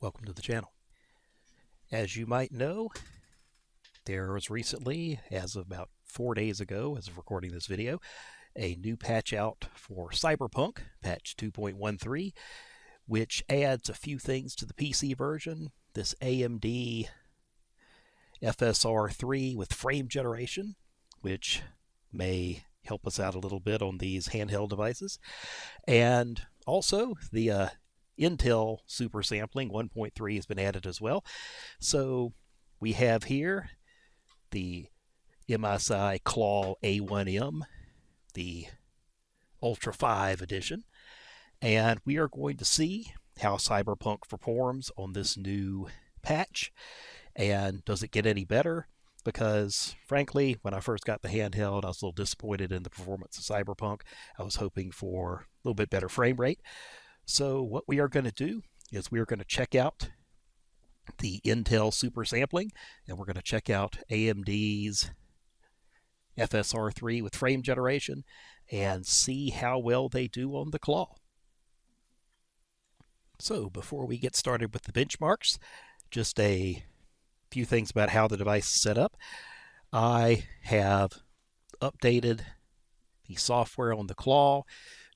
Welcome to the channel. As you might know, there was recently, as of about 4 days ago, as of recording this video, a new patch out for Cyberpunk, patch 2.13, which adds a few things to the PC version. This AMD FSR3 with frame generation, which may help us out a little bit on these handheld devices. And also the Intel Super Sampling 1.3 has been added as well. So we have here the MSI Claw A1M, the Ultra 5 edition, and we are going to see how Cyberpunk performs on this new patch. And does it get any better? Because frankly, when I first got the handheld, I was a little disappointed in the performance of Cyberpunk. I was hoping for a little bit better frame rate. So what we are going to do is we are going to check out the Intel Super Sampling, and we're going to check out AMD's FSR3 with frame generation and see how well they do on the Claw. So before we get started with the benchmarks, just a few things about how the device is set up. I have updated the software on the Claw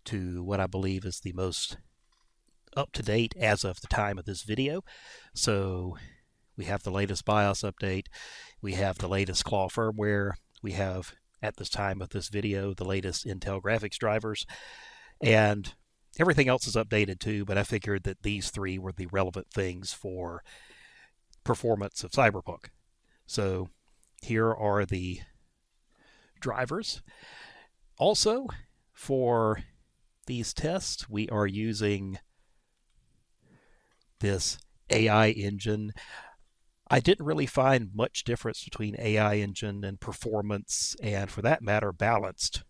to what I believe is the most up-to-date as of the time of this video. So we have the latest BIOS update, we have the latest Claw firmware, we have, at this time of this video, the latest Intel graphics drivers, and everything else is updated too, but I figured that these three were the relevant things for performance of Cyberpunk. So here are the drivers. Also, for these tests, we are using this AI engine. I didn't really find much difference between AI engine and performance, and for that matter, balanced.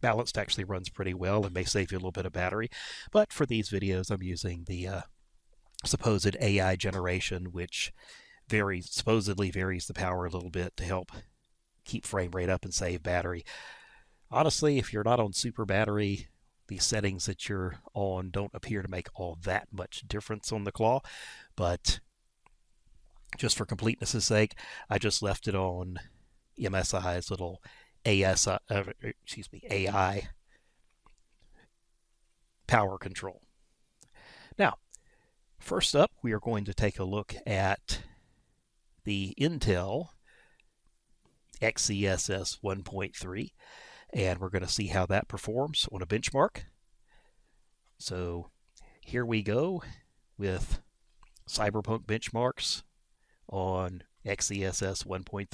Balanced actually runs pretty well and may save you a little bit of battery. But for these videos, I'm using the supposed AI generation, which supposedly varies the power a little bit to help keep frame rate up and save battery. Honestly, if you're not on super battery, the settings that you're on don't appear to make all that much difference on the Claw, but just for completeness' sake, I just left it on MSI's little AI power control. Now, first up, we are going to take a look at the Intel XeSS 1.3, and we're going to see how that performs on a benchmark. So here we go with Cyberpunk benchmarks on XeSS 1.3.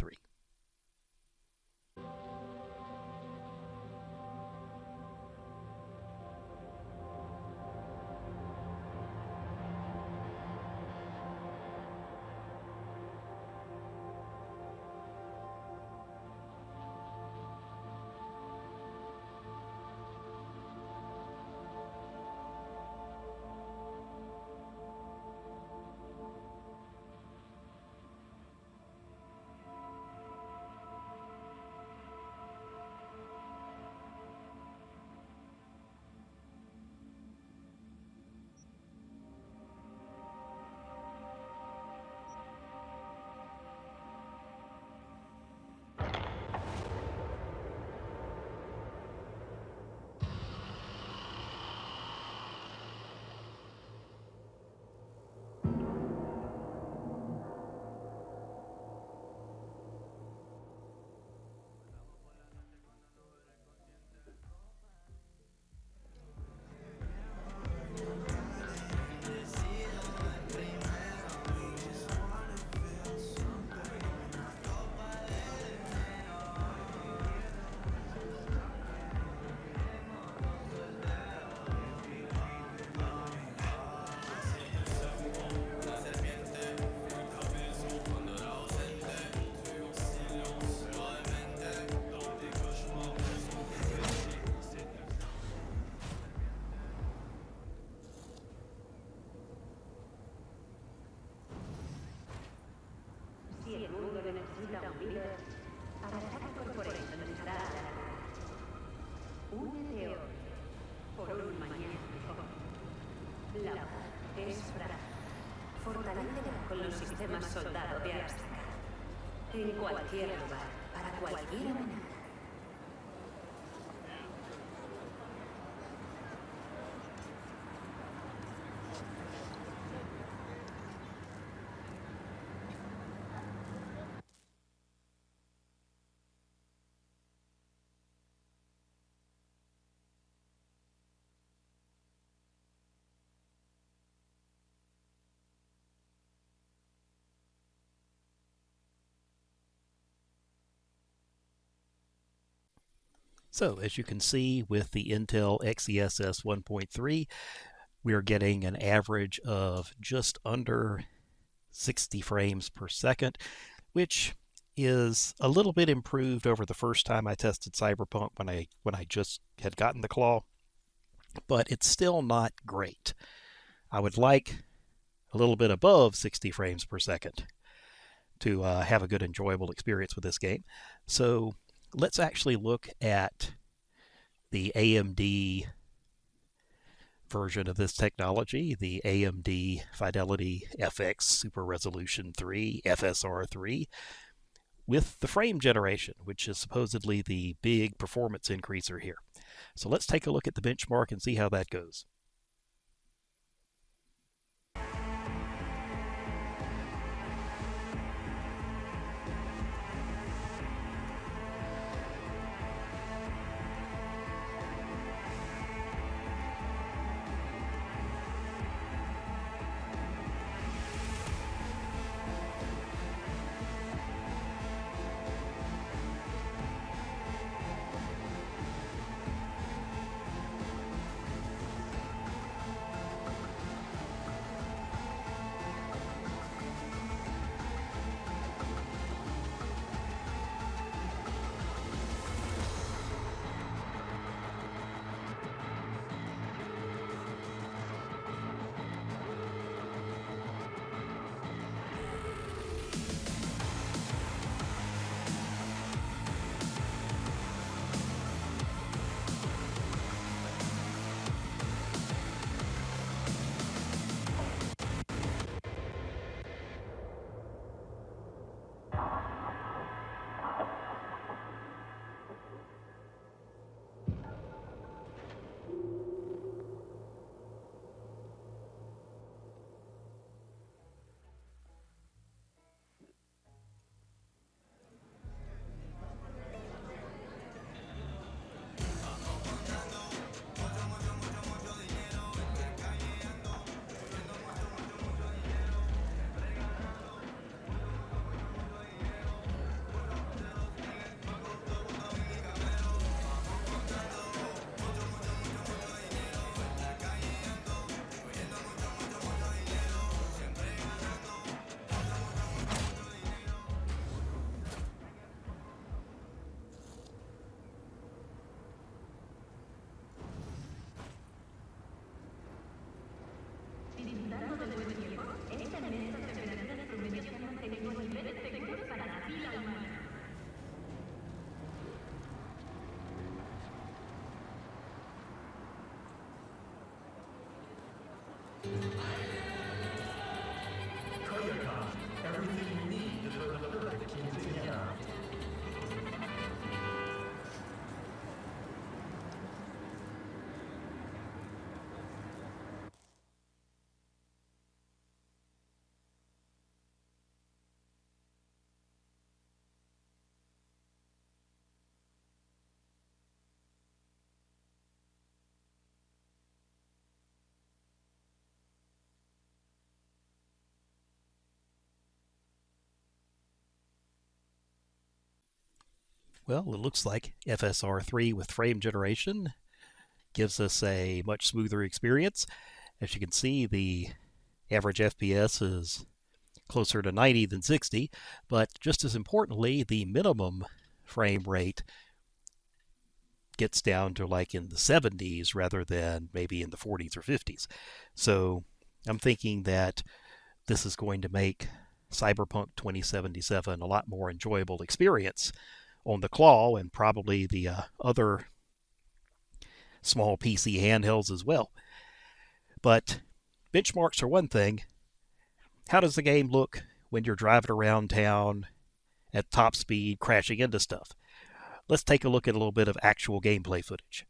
con los sistemas soldado de Ámsterdam. En cualquier lugar, para cualquier amenaza. So as you can see with the Intel XeSS 1.3, we are getting an average of just under 60 frames per second, which is a little bit improved over the first time I tested Cyberpunk when I just had gotten the Claw, but it's still not great. I would like a little bit above 60 frames per second to have a good, enjoyable experience with this game. So let's actually look at the AMD version of this technology, the AMD FidelityFX Super Resolution 3, FSR3, with the frame generation, which is supposedly the big performance increaser here. So let's take a look at the benchmark and see how that goes. Well, it looks like FSR3 with frame generation gives us a much smoother experience. As you can see, the average FPS is closer to 90 than 60, but just as importantly, the minimum frame rate gets down to like in the 70s rather than maybe in the 40s or 50s. So I'm thinking that this is going to make Cyberpunk 2077 a lot more enjoyable experience on the Claw and probably the other small PC handhelds as well. But benchmarks are one thing. how does the game look when you're driving around town at top speed, crashing into stuff? Let's take a look at a little bit of actual gameplay footage.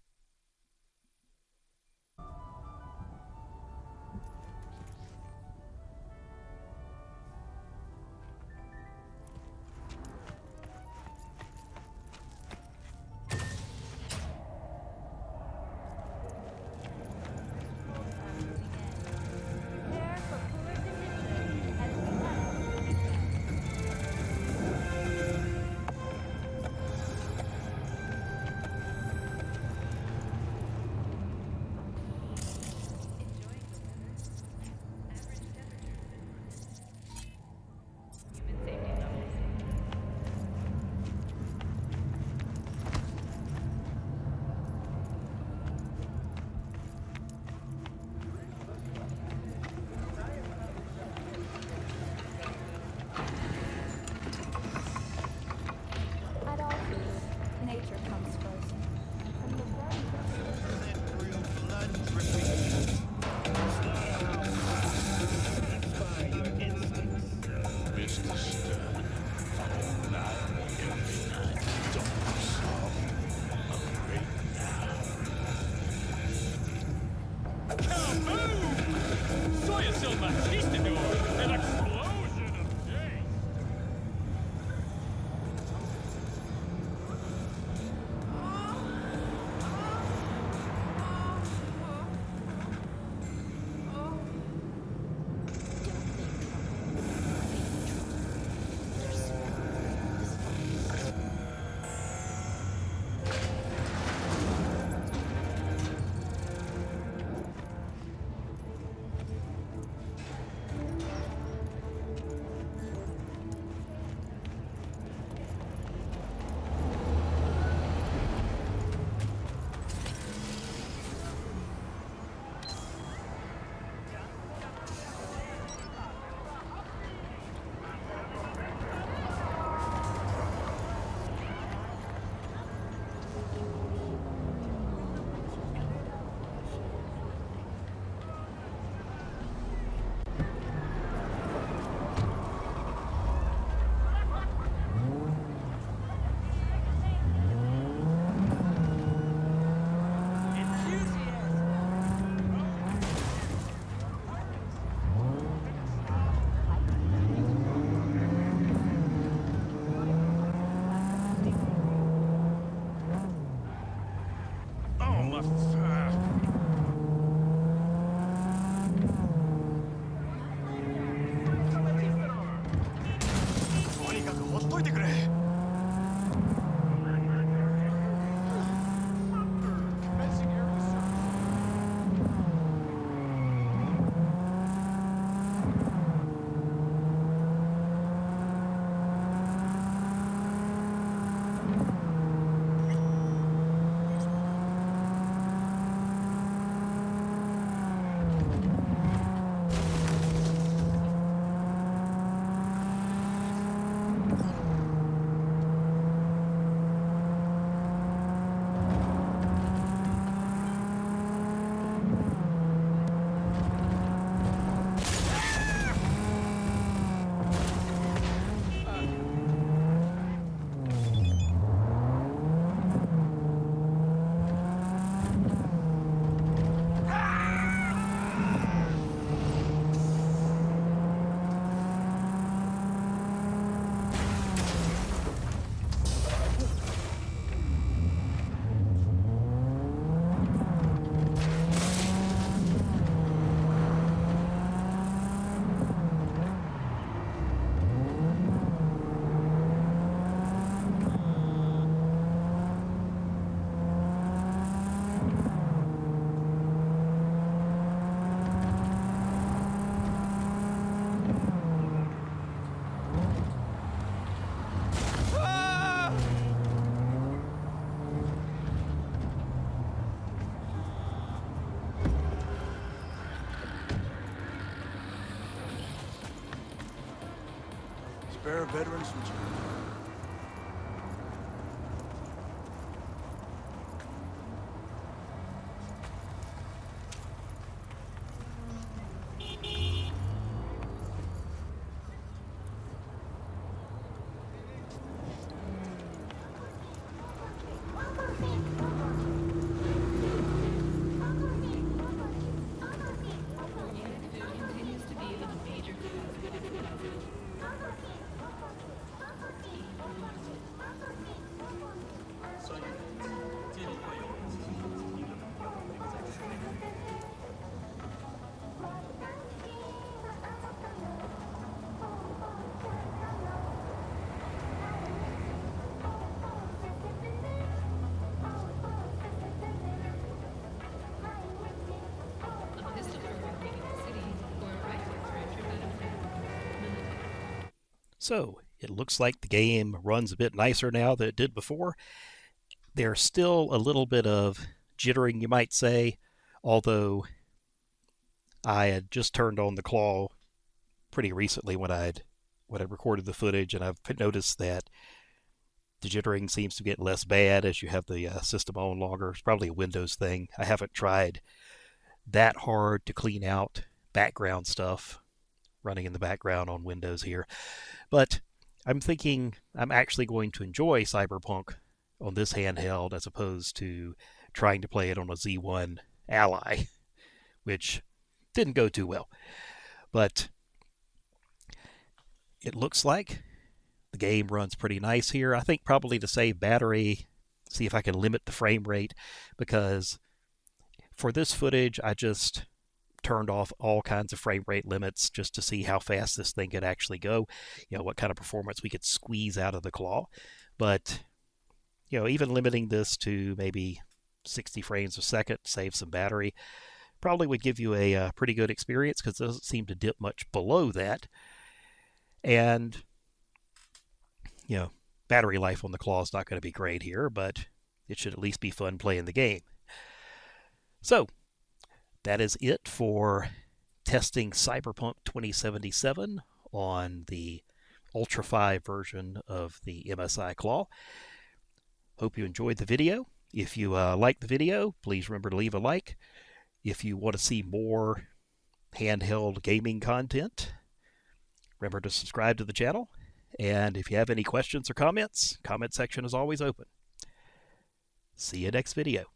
At all foods, nature comes first. From the Soy el conquistador, an explosion of day. Spare veterans return. So it looks like the game runs a bit nicer now than it did before. There's still a little bit of jittering, you might say, although I had just turned on the Claw pretty recently when I recorded the footage, and I've noticed that the jittering seems to get less bad as you have the system on longer. It's probably a Windows thing. I haven't tried that hard to clean out background stuff running in the background on Windows here, but I'm thinking I'm actually going to enjoy Cyberpunk on this handheld as opposed to trying to play it on a Z1 Ally, which didn't go too well. But it looks like the game runs pretty nice here. I think probably to save battery, see if I can limit the frame rate, because for this footage I just turned off all kinds of frame rate limits just to see how fast this thing could actually go, what kind of performance we could squeeze out of the Claw. But even limiting this to maybe 60 frames a second, save some battery, probably would give you a pretty good experience, because it doesn't seem to dip much below that. And battery life on the Claw is not going to be great here, but it should at least be fun playing the game. So that is it for testing Cyberpunk 2077 on the Ultra 5 version of the MSI Claw. Hope you enjoyed the video. If you liked the video, please remember to leave a like. If you want to see more handheld gaming content, remember to subscribe to the channel. And if you have any questions or comments, comment section is always open. See you next video.